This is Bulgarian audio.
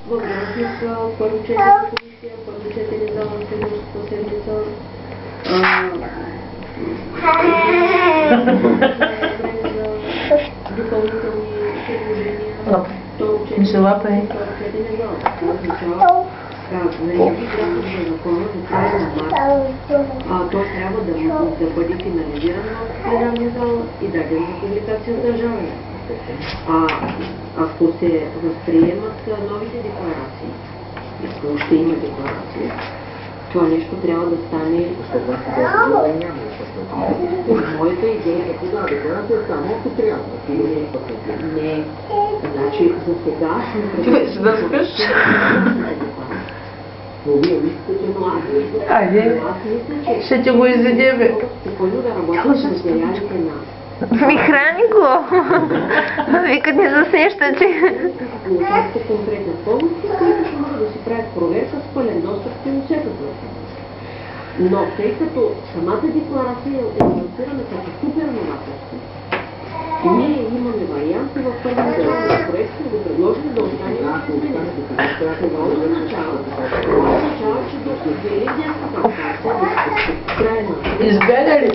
в графика, първо четене комисия, първо четене за следващата седмица. Допълнителни предложения. Не се лапай. Винаги график за закона до края на март. Той трябва да бъде финализиран в пленарна зала и даден за публикация в държавен. Ако се възприемат новите декларации, ако ще има декларации, това нещо трябва да стане... Моята идея е да декларация само ако трябва. Не. Значи за сега... Ще да спиш? Айде, ще ти го изядеме. Спокойно да работиш с материалите на... Ми храни го! Викат не засещате. Получават по конкретна помощ, които ще могат да си правят проверка с пълен достъп в философията. Но тъй като самата декларация е лансирана като супер новаторство, ние имаме варианти в първия проект, да го предложим да остане в изменението. Това означава, че до Великденската кампания, края на... Избере ли?